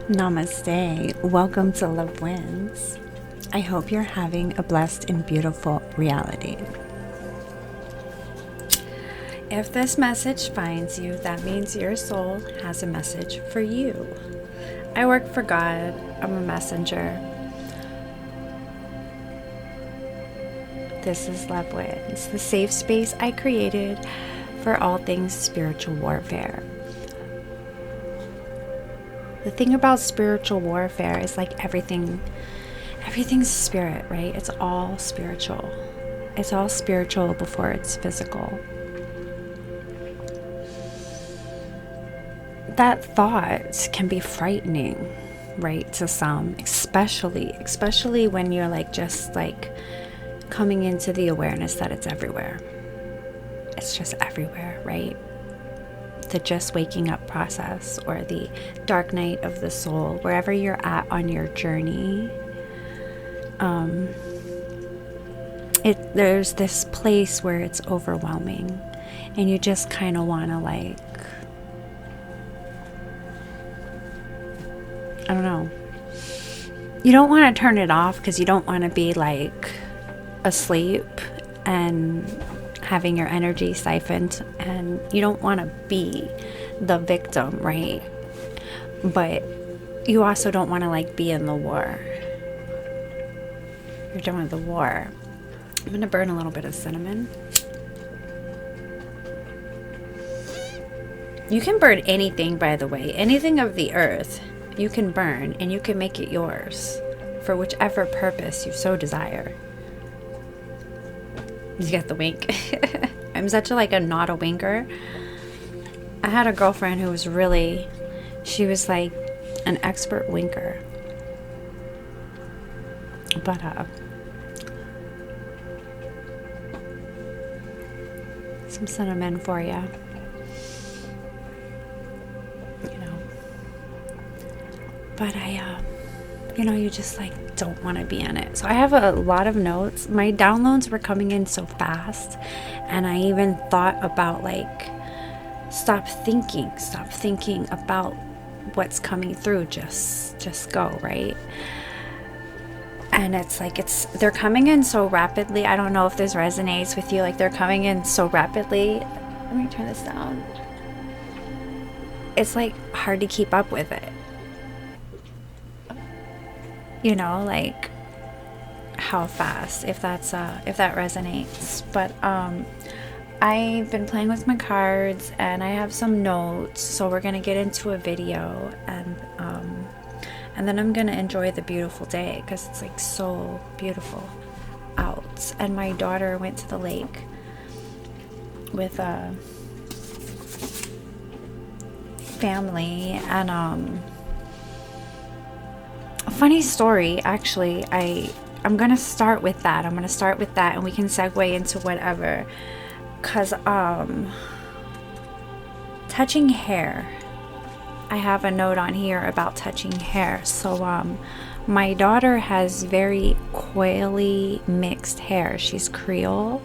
Namaste. Welcome to Love Wins. I hope you're having a blessed and beautiful reality. If this message finds you, that means your soul has a message for you. I work for God. I'm a messenger. This is Love Wins, the safe space I created for all things spiritual warfare. The thing about spiritual warfare is like everything's spirit, right? It's all spiritual. It's all spiritual before it's physical. That thought can be frightening, right, to some, especially when you're just coming into the awareness that it's everywhere. It's just everywhere, right? The just waking up process, or the dark night of the soul, wherever you're at on your journey, there's this place where it's overwhelming and you just kind of want to I don't know, you don't want to turn it off because you don't want to be asleep and having your energy siphoned, and you don't want to be the victim, right? But you also don't want to be in the war. You're done with the war. I'm going to burn a little bit of cinnamon. You can burn anything, by the way. Anything of the earth you can burn, and you can make it yours for whichever purpose you so desire. You get the wink. I'm such a not a winker. I had a girlfriend who was she was an expert winker. But some cinnamon for you. But you just don't want to be in it. So I have a lot of notes. My downloads were coming in so fast, and I even thought about stop thinking about what's coming through. Just go, right? And they're coming in so rapidly. I don't know if this resonates with you. They're coming in so rapidly. Let me turn this down. It's hard to keep up with it. How fast, if that resonates. But I've been playing with my cards, and I have some notes, so we're gonna get into a video, and then I'm gonna enjoy the beautiful day, because it's so beautiful out. And my daughter went to the lake with a family, and a funny story, actually. I'm gonna start with that. And we can segue into whatever. Cause touching hair. I have a note on here about touching hair. So my daughter has very coily mixed hair. She's Creole,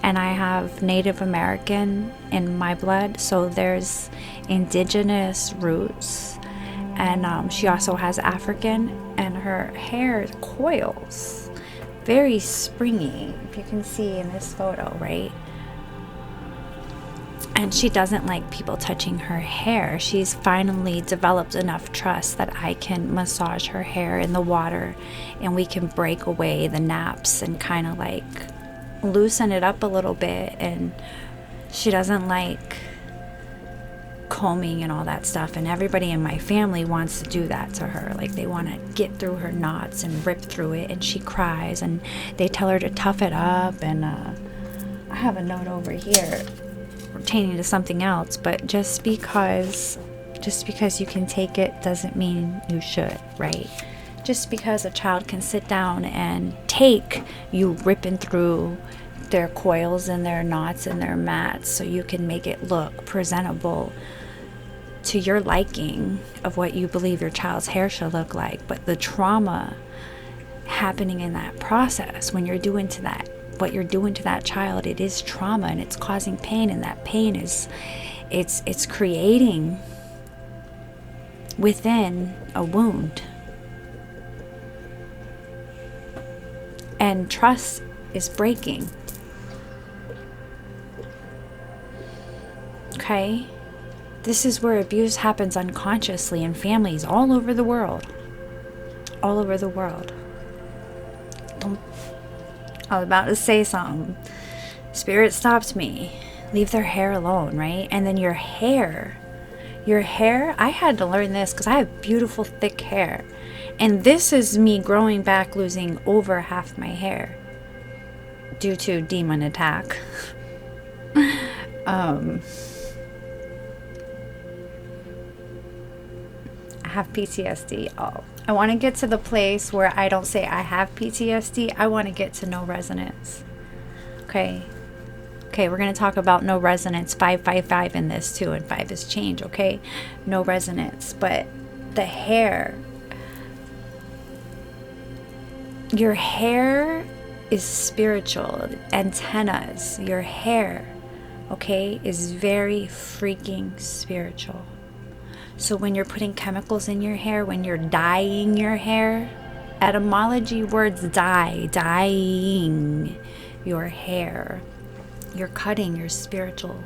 and I have Native American in my blood. So there's indigenous roots. And she also has African, and her hair coils, very springy, if you can see in this photo, right? And she doesn't like people touching her hair. She's finally developed enough trust that I can massage her hair in the water, and we can break away the naps and kind of loosen it up a little bit. And she doesn't like combing and all that stuff, and everybody in my family wants to do that to her. They want to get through her knots and rip through it, and she cries, and they tell her to tough it up. And I have a note over here pertaining to something else, but just because you can take it doesn't mean you should, right? Just because a child can sit down and take you ripping through their coils and their knots and their mats, so you can make it look presentable to your liking of what you believe your child's hair should look like. But the trauma happening in that process, when you're doing to that, what you're doing to that child, it is trauma, and it's causing pain, and that pain is it's creating within a wound. And trust is breaking. Okay? This is where abuse happens unconsciously in families all over the world. All over the world. I was about to say something. Spirit stopped me. Leave their hair alone, right? And then your hair, I had to learn this because I have beautiful thick hair. And this is me growing back, losing over half my hair due to demon attack. I have PTSD. Oh, I want to get to the place where I don't say I have PTSD. I want to get to no resonance. Okay, we're going to talk about no resonance. 555 in this too, and 5 is change. Okay, no resonance. But the hair, your hair is spiritual. Antennas, your hair, okay, is very freaking spiritual. So when you're putting chemicals in your hair, when you're dyeing your hair, etymology words dyeing your hair, you're cutting your spiritual,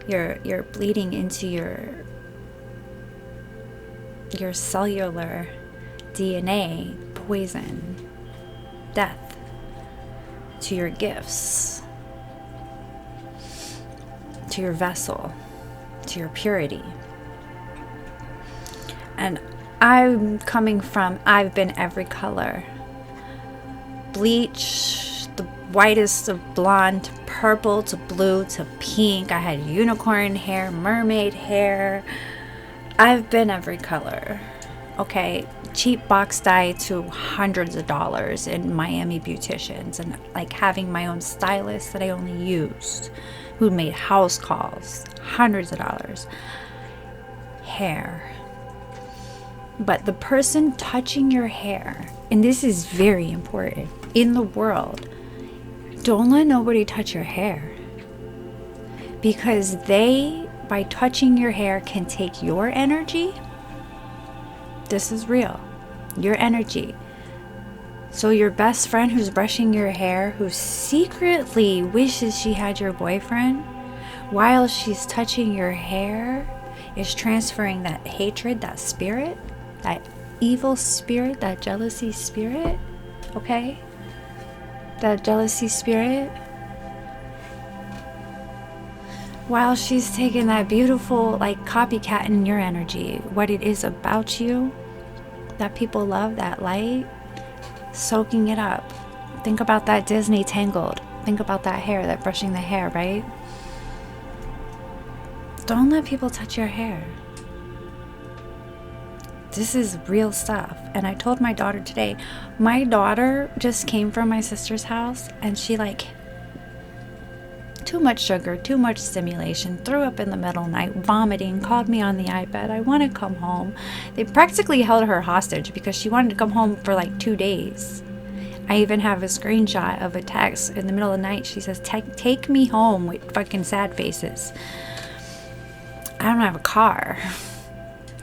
you're bleeding into your cellular DNA, poison, death to your gifts, to your vessel, to your purity. And I've been every color. Bleach, the whitest of blonde, purple to blue to pink. I had unicorn hair, mermaid hair. I've been every color. Okay, cheap box dye to hundreds of dollars in Miami beauticians, and like having my own stylist that I only used, who made house calls, hundreds of dollars. Hair. But the person touching your hair, and this is very important in the world, don't let nobody touch your hair. Because they, by touching your hair, can take your energy. This is real. Your energy. So your best friend who's brushing your hair, who secretly wishes she had your boyfriend, while she's touching your hair, is transferring that hatred, that spirit, that evil spirit, that jealousy spirit, okay? That jealousy spirit. While she's taking that beautiful, like, copycat in your energy, what it is about you, that people love, that light, soaking it up. Think about that Disney Tangled. Think about that hair, that brushing the hair, right? Don't let people touch your hair. This is real stuff. And I told my daughter today, my daughter just came from my sister's house, and she, like, too much sugar, too much stimulation, threw up in the middle of the night, vomiting, called me on the iPad. I want to come home. They practically held her hostage because she wanted to come home for like 2 days. I even have a screenshot of a text in the middle of the night. She says, take me home, with fucking sad faces. I don't have a car.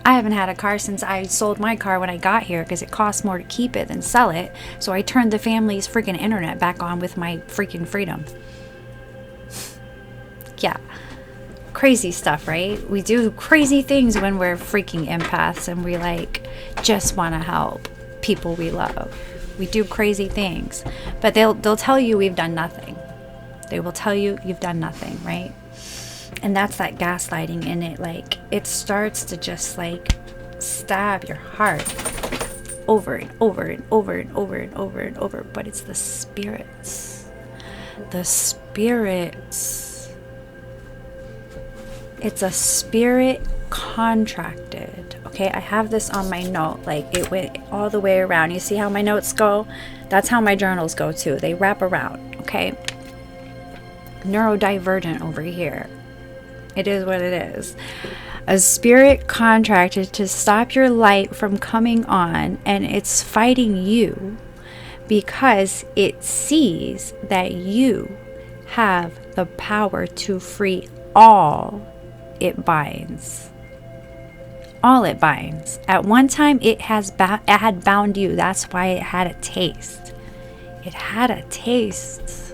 I haven't had a car since I sold my car when I got here because it costs more to keep it than sell it. So I turned the family's freaking internet back on with my freaking freedom. Yeah. Crazy stuff, right? We do crazy things when we're freaking empaths and we, like, just want to help people we love. We do crazy things. But they'll tell you we've done nothing. They will tell you you've done nothing, right? And that's that gaslighting in it. Like, it starts to just, like, stab your heart over and over and over and over and over and over. But it's the spirits. The spirits. It's a spirit contracted. Okay, I have this on my note. Like, it went all the way around. You see how my notes go? That's how my journals go too. They wrap around. Okay. Neurodivergent over here. It is what it is. A spirit contracted to stop your light from coming on, and it's fighting you because it sees that you have the power to free all it binds. all it binds. At one time, it had bound you. That's why it had a taste. It had a taste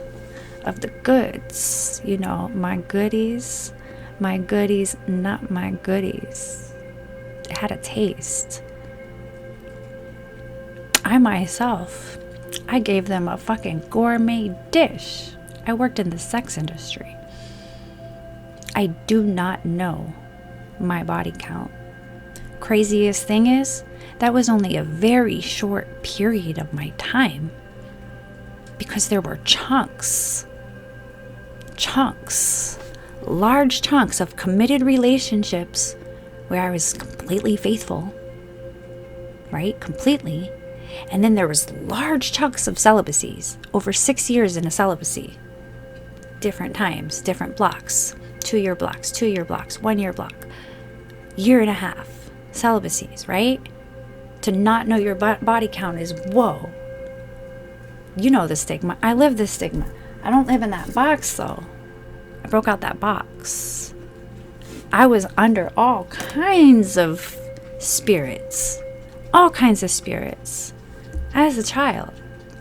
of the goods. You know, my goodies, not my goodies. It had a taste. I myself, I gave them a fucking gourmet dish. I worked in the sex industry. I do not know my body count. Craziest thing is, that was only a very short period of my time, because there were chunks, large chunks of committed relationships where I was completely faithful, right? Completely. And then there was large chunks of celibacies, over 6 years in a celibacy. Different times, different blocks, 2-year blocks, 2-year blocks, 1-year block, year and a half, celibacies, right? To not know your body count is whoa. You know the stigma. I live the stigma. I don't live in that box though. I broke out that box. I was under all kinds of spirits. All kinds of spirits. As a child.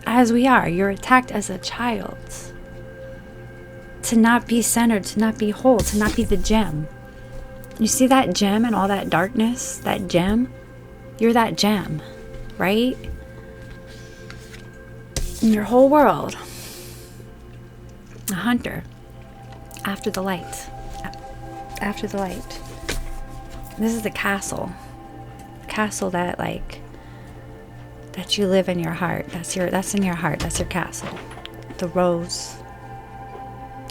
As we are. You're attacked as a child. To not be centered. To not be whole. To not be the gem. You see that gem and all that darkness? That gem? You're that gem. Right? In your whole world. A hunter. After the light. After the light. This is the castle. Castle that that you live in your heart. That's in your heart. That's your castle. The rose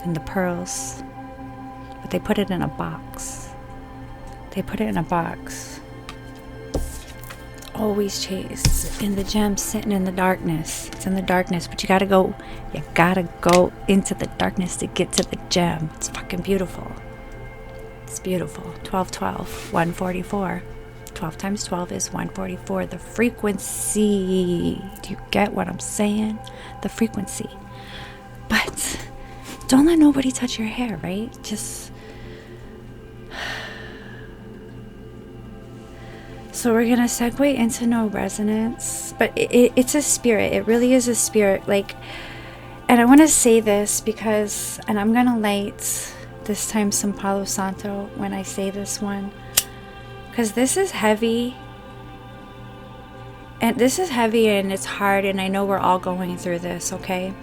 and the pearls. But they put it in a box. They put it in a box. Always chased. And the gem's sitting in the darkness. It's in the darkness, but you gotta go into the darkness to get to the gem. It's fucking beautiful. It's beautiful. 1212, 144. 12 times 12 is 144. The frequency. Do you get what I'm saying? The frequency. But don't let nobody touch your hair, right? Just. So we're going to segue into no resonance. But it's a spirit. It really is a spirit. And I want to say this because, and I'm going to light this time some Palo Santo when I say this one. Because this is heavy. And this is heavy and it's hard. And I know we're all going through this, okay?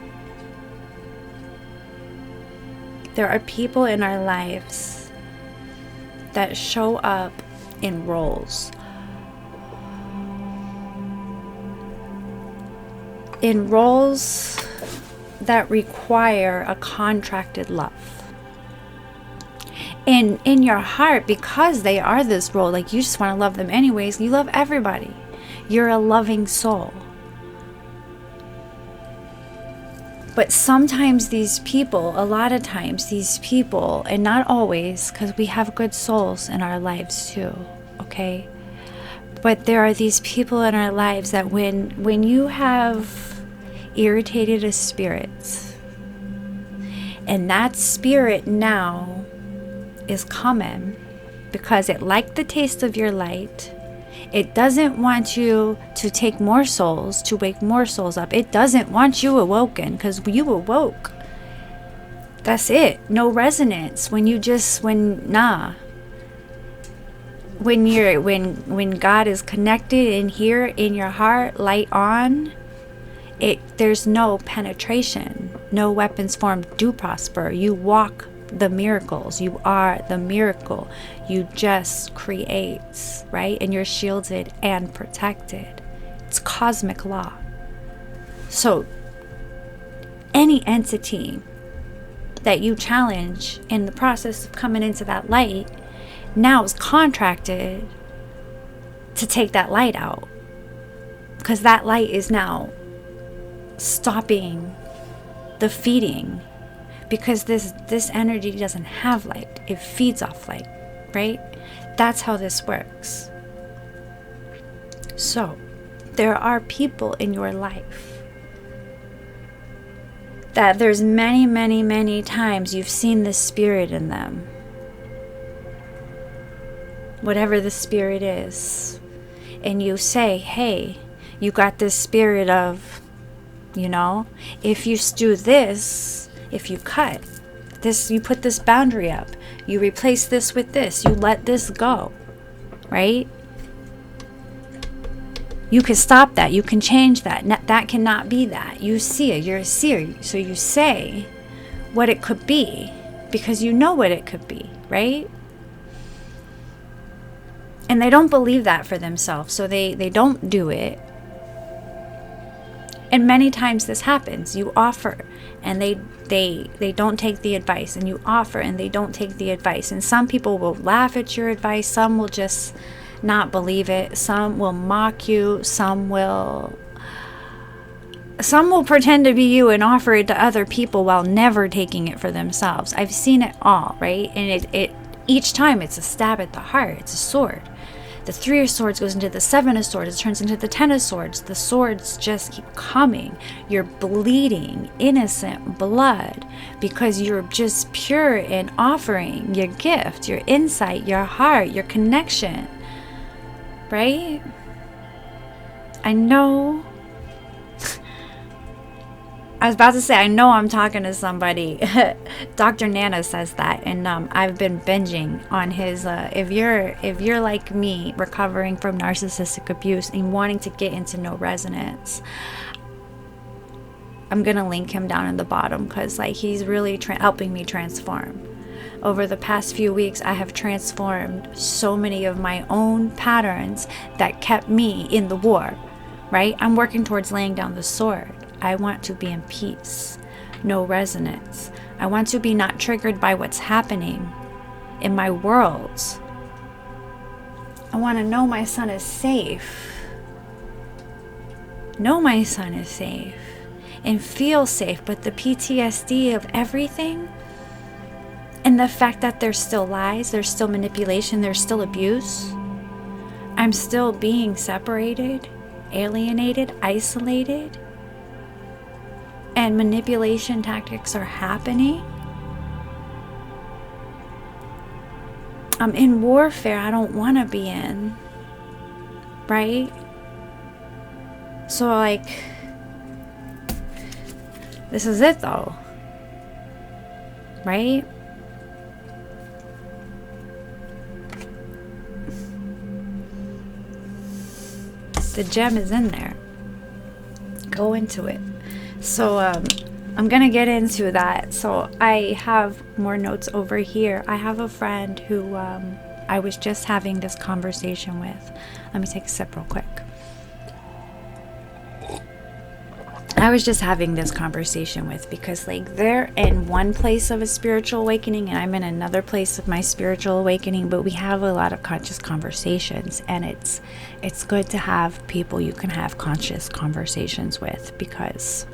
There are people in our lives that show up in roles. In roles that require a contracted love. And in your heart, because they are this role, you just want to love them anyways. You love everybody. You're a loving soul. But sometimes these people, a lot of times these people, and not always, because we have good souls in our lives too, okay? But there are these people in our lives that when you have irritated a spirit, and that spirit now is coming because it liked the taste of your light. It doesn't want you to take more souls, to wake more souls up. It doesn't want you awoken because you awoke. That's it. No resonance. When God is connected in here in your heart, light on, there's no penetration. No weapons formed do prosper. You walk the miracles. You are the miracle. You just create, right? And you're shielded and protected. It's cosmic law. So any entity that you challenge in the process of coming into that light now is contracted to take that light out, because that light is now stopping the feeding, because this energy doesn't have light. It feeds off light, right? That's how this works. So there are people in your life that there's many, many, many times you've seen this spirit in them. whatever the spirit is, and you say, hey, you got this spirit of, if you do this, if you cut this, you put this boundary up, you replace this with this, you let this go, right? You can stop that. You can change that. That cannot be that. You see it. You're a seer. So you say what it could be because you know what it could be, right? And they don't believe that for themselves. So they don't do it. And many times this happens. You offer and they don't take the advice. And you offer and they don't take the advice. And some people will laugh at your advice. Some will just not believe it. Some will mock you. Some will pretend to be you and offer it to other people while never taking it for themselves. I've seen it all, right? And it each time it's a stab at the heart. It's a sword. The 3 of swords goes into the 7 of swords. It turns into the 10 of swords. The swords just keep coming. You're bleeding innocent blood because you're just pure in offering your gift, your insight, your heart, your connection. Right? I know. I was about to say, I know I'm talking to somebody. Dr. Nana says that, and I've been binging on his. If you're like me, recovering from narcissistic abuse and wanting to get into no resonance, I'm gonna link him down in the bottom because he's really helping me transform. Over the past few weeks, I have transformed so many of my own patterns that kept me in the war, right? I'm working towards laying down the sword. I want to be in peace, no resonance. I want to be not triggered by what's happening in my world. I want to know my son is safe. Know my son is safe and feel safe, but the PTSD of everything, and the fact that there's still lies, there's still manipulation, there's still abuse. I'm still being separated, alienated, isolated, and manipulation tactics are happening. I'm in warfare I don't want to be in, right? So this is it though, right? The gem is in there. Go into it. So I'm gonna get into that. So I have more notes over here. I have a friend who I was just having this conversation with. Let me take a sip real quick. I was just having this conversation with because they're in one place of a spiritual awakening and I'm in another place of my spiritual awakening, but we have a lot of conscious conversations, and it's good to have people you can have conscious conversations with, because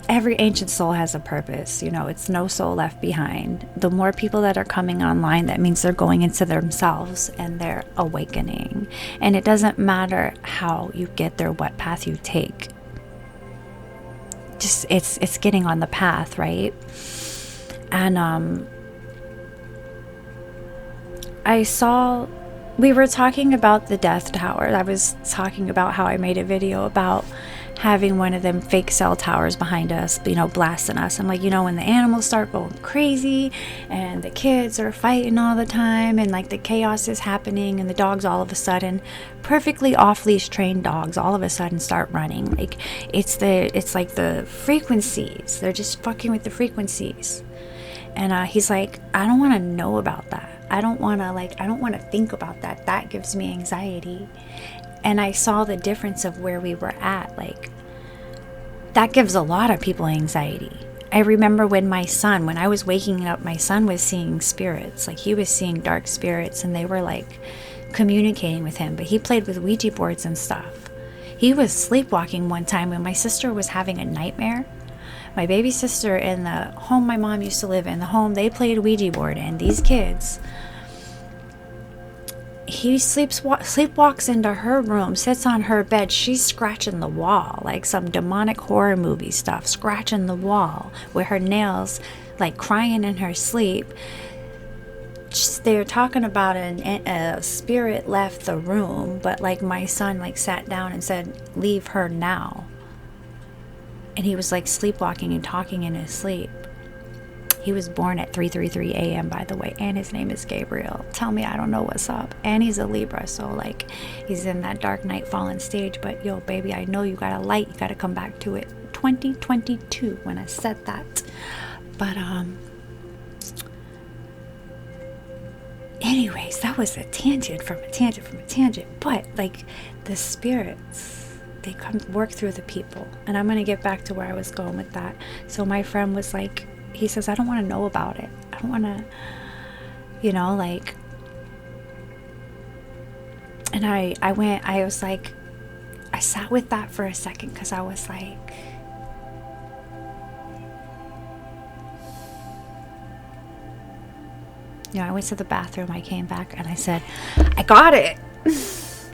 every ancient soul has a purpose. It's no soul left behind. The more people that are coming online, that means they're going into themselves and they're awakening. And it doesn't matter how you get there, what path you take. Just it's getting on the path, right? And we were talking about the death tower. I was talking about how I made a video about having one of them fake cell towers behind us, blasting us. I'm like, when the animals start going crazy and the kids are fighting all the time and the chaos is happening and the dogs all of a sudden, perfectly off-leash trained dogs, all of a sudden start running. It's like the frequencies. They're just fucking with the frequencies. And he's like, I don't want to know about that. I don't want to think about that. That gives me anxiety. And I saw the difference of where we were at. That gives a lot of people anxiety. I remember when I was waking up, my son was seeing spirits. He was seeing dark spirits, and they were communicating with him. But he played with Ouija boards and stuff. He was sleepwalking one time when my sister was having a nightmare. My baby sister, in the home my mom used to live in, the home they played Ouija board, and these kids, he sleepwalks into her room, sits on her bed. She's scratching the wall, like some demonic horror movie stuff, scratching the wall with her nails, like crying in her sleep. They're talking about a spirit left the room, but like my son like sat down and said, leave her now. And he was like sleepwalking and talking in his sleep. He was born at 3:33 a.m. by the way, and his name is Gabriel. Tell me I don't know what's up. And he's a Libra, so like he's in that dark night fallen stage. But yo baby, I know you got a light, you got to come back to it. 2022 when I said that. But anyways, that was a tangent from a tangent. But like the spirits, they come work through the people. And I'm going to get back to where I was going with that. So my friend was like, he says, I don't want to know about it. I don't want to, you know, like, and I was like, I sat with that for a second because I was like, you know, I went to the bathroom, I came back and I said, I got it.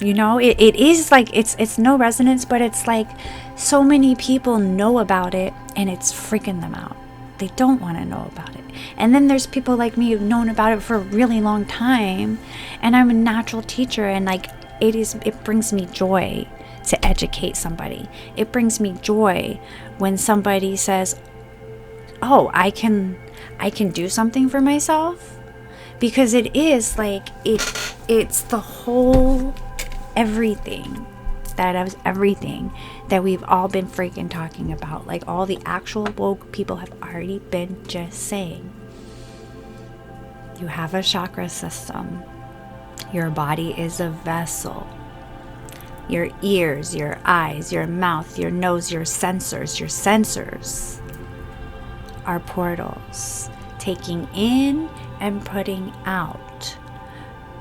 You know, it is like, it's no resonance, but it's like so many people know about it and it's freaking them out. They don't want to know about it. And then there's people like me who've known about it for a really long time, and I'm a natural teacher, and like it brings me joy to educate somebody. It brings me joy when somebody says, oh, I can do something for myself, because it is like it's the whole everything that we've all been freaking talking about, like all the actual woke people have already been just saying. You have a chakra system. Your body is a vessel. Your ears, your eyes, your mouth, your nose, your sensors are portals, taking in and putting out.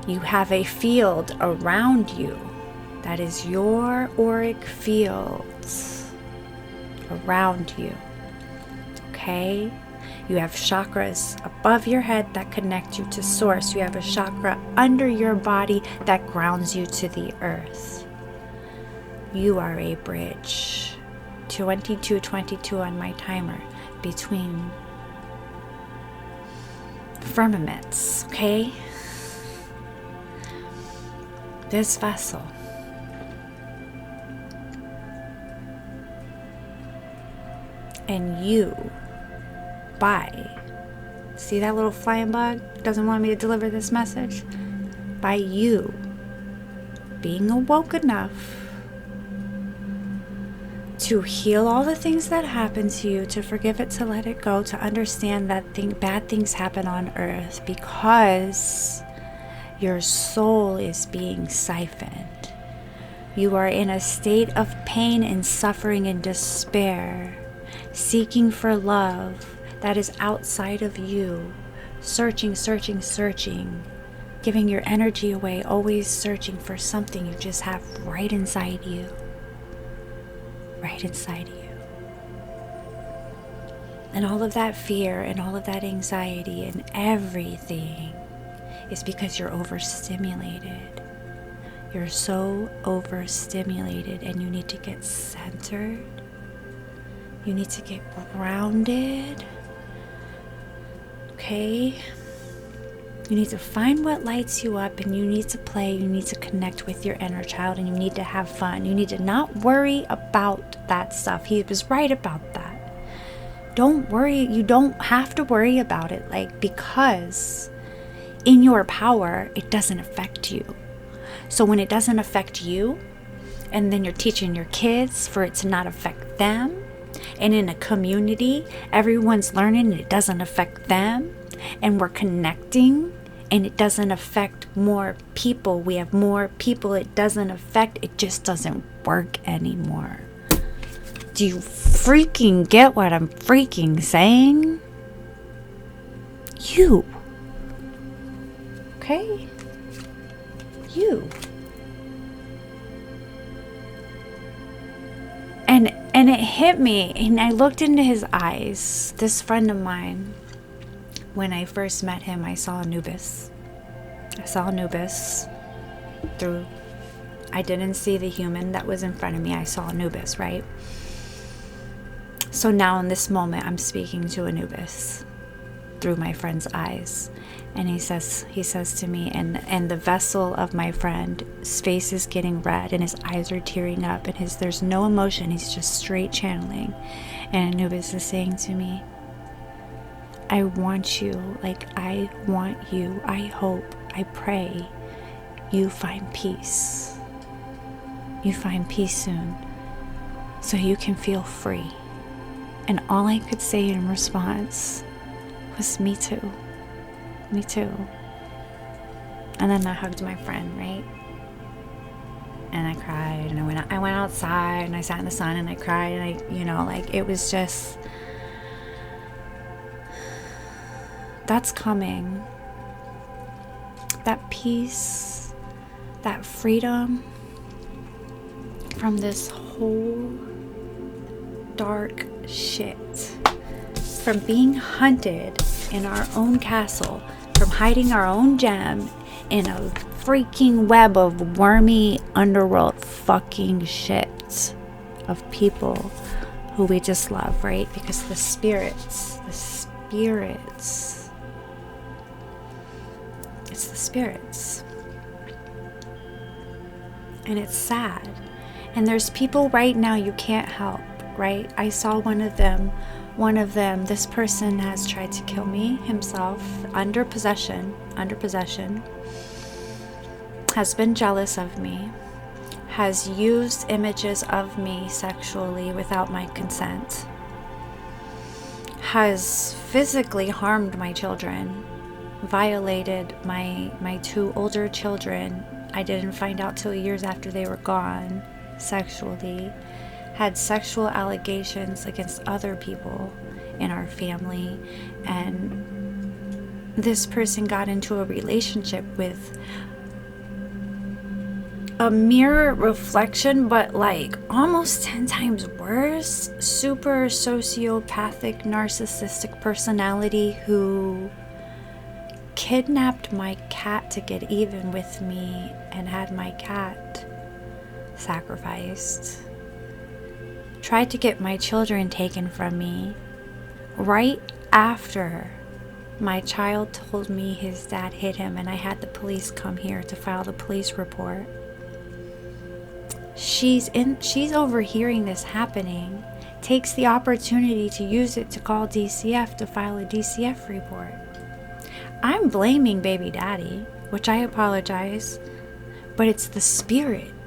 You have a field around you. That is your auric fields around you. Okay? You have chakras above your head that connect you to source. You have a chakra under your body that grounds you to the earth. You are a bridge. 2222 on my timer between firmaments, okay? This vessel. And you, see that little flying bug doesn't want me to deliver this message? By you being awoke enough to heal all the things that happen to you, to forgive it, to let it go, to understand that bad things happen on earth because your soul is being siphoned. You are in a state of pain and suffering and despair, seeking for love that is outside of you, searching, giving your energy away, always searching for something you just have right inside you. And all of that fear and all of that anxiety and everything is because you're overstimulated. You're so overstimulated, and you need to get centered. You need to get grounded. Okay? You need to find what lights you up, and you need to play. You need to connect with your inner child, and you need to have fun. You need to not worry about that stuff. He was right about that. Don't worry. You don't have to worry about it, like, because in your power, it doesn't affect you. So when it doesn't affect you, and then you're teaching your kids for it to not affect them, and in a community, everyone's learning and it doesn't affect them, and we're connecting and it doesn't affect more people. We have more people it doesn't affect. It just doesn't work anymore. Do you freaking get what I'm freaking saying? You. Okay? You. And it hit me, and I looked into his eyes. This friend of mine, when I first met him, I saw Anubis. I didn't see the human that was in front of me. I saw Anubis, right? So now in this moment, I'm speaking to Anubis. through my friend's eyes. And he says to me, and the vessel of my friend's face is getting red and his eyes are tearing up and there's no emotion. He's just straight channeling. And Anubis is saying to me, I want you, I want you, I hope, I pray you find peace. You find peace soon so you can feel free. And all I could say in response was, me too. Me too. And then I hugged my friend, right? And I cried, and I went outside, and I sat in the sun, and I cried, and it was just, that's coming. That peace, that freedom from this whole dark shit, from being hunted in our own castle, from hiding our own gem in a freaking web of wormy underworld fucking shit of people who we just love, right? Because the spirits, it's the spirits. And it's sad. And there's people right now you can't help, right? I saw one of them, this person has tried to kill me himself, under possession, has been jealous of me, has used images of me sexually without my consent, has physically harmed my children, violated my two older children. I didn't find out till years after they were gone, sexually, had sexual allegations against other people in our family, and this person got into a relationship with a mirror reflection, but almost 10 times worse, super sociopathic, narcissistic personality who kidnapped my cat to get even with me and had my cat sacrificed. Tried to get my children taken from me right after my child told me his dad hit him, and I had the police come here to file the police report. She's overhearing this happening, takes the opportunity to use it to call DCF to file a DCF report. I'm blaming baby daddy, which I apologize, but it's the spirit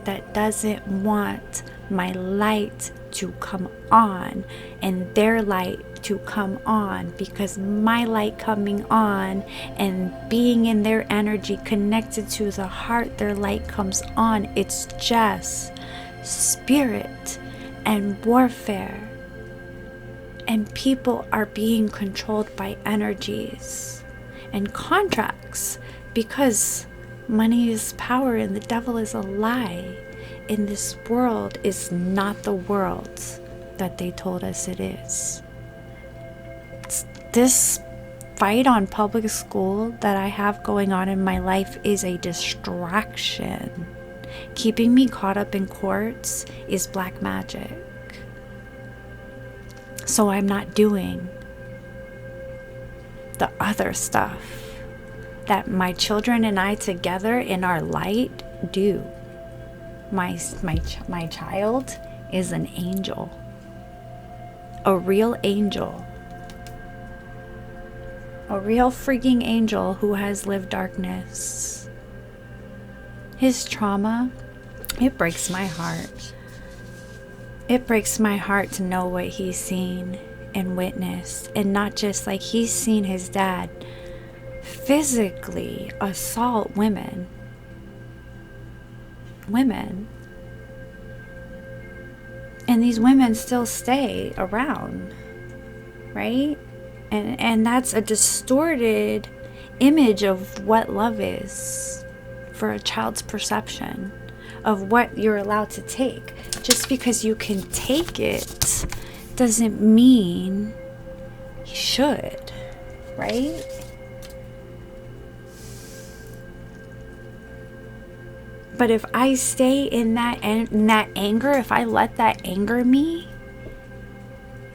that doesn't want my light to come on and their light to come on, because my light coming on and being in their energy connected to the heart, their light comes on. It's just spirit and warfare, and people are being controlled by energies and contracts, because money is power and the devil is a lie. In this world is not the world that they told us it is. This fight on public school that I have going on in my life is a distraction. Keeping me caught up in courts is black magic. So I'm not doing the other stuff that my children and I together in our light do. My child is an angel, a real angel, a real freaking angel who has lived darkness. His trauma, it breaks my heart. It breaks my heart to know what he's seen and witnessed, and not just he's seen his dad physically assault women, and these women still stay around, right? And that's a distorted image of what love is for a child's perception of what you're allowed to take. Just because you can take it doesn't mean you should, right? But if I stay in that anger, if I let that anger me,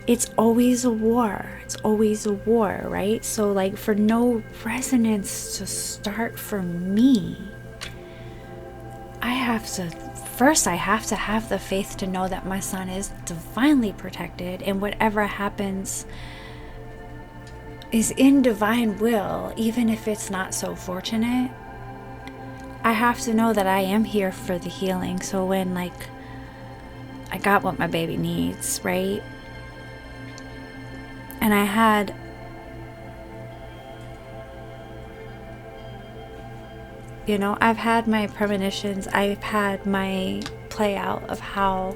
it's always a war. It's always a war, right? So like for no resonance to start for me, I have to have the faith to know that my son is divinely protected, and whatever happens is in divine will, even if it's not so fortunate. I have to know that I am here for the healing. So when like I got what my baby needs, right? And I had I've had my premonitions, I've had my play out of how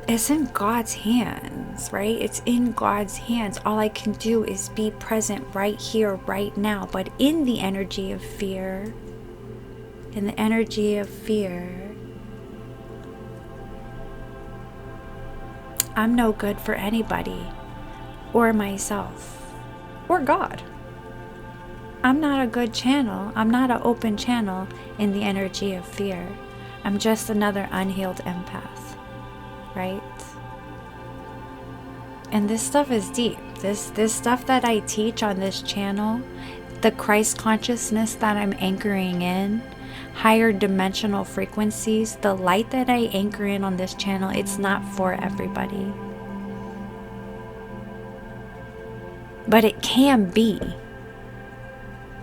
it's in God's hands, right? It's in God's hands. All I can do is be present right here, right now. But in the energy of fear, I'm no good for anybody or myself or God. I'm not a good channel. I'm not an open channel in the energy of fear. I'm just another unhealed empath, right? And this stuff is deep. This stuff that I teach on this channel, the Christ consciousness that I'm anchoring in, higher dimensional frequencies, the light that I anchor in on this channel, it's not for everybody. But it can be.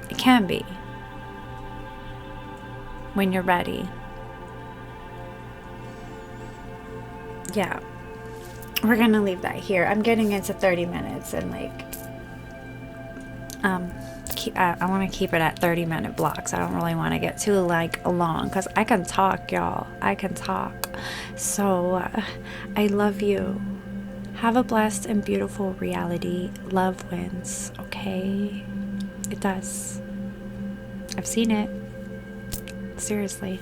It can be. When you're ready. Yeah. We're going to leave that here. I'm getting into 30 minutes and like I want to keep it at 30-minute blocks. I don't really want to get too like long because I can talk, y'all. I can talk. So I love you. Have a blessed and beautiful reality. Love wins, okay? It does. I've seen it. Seriously.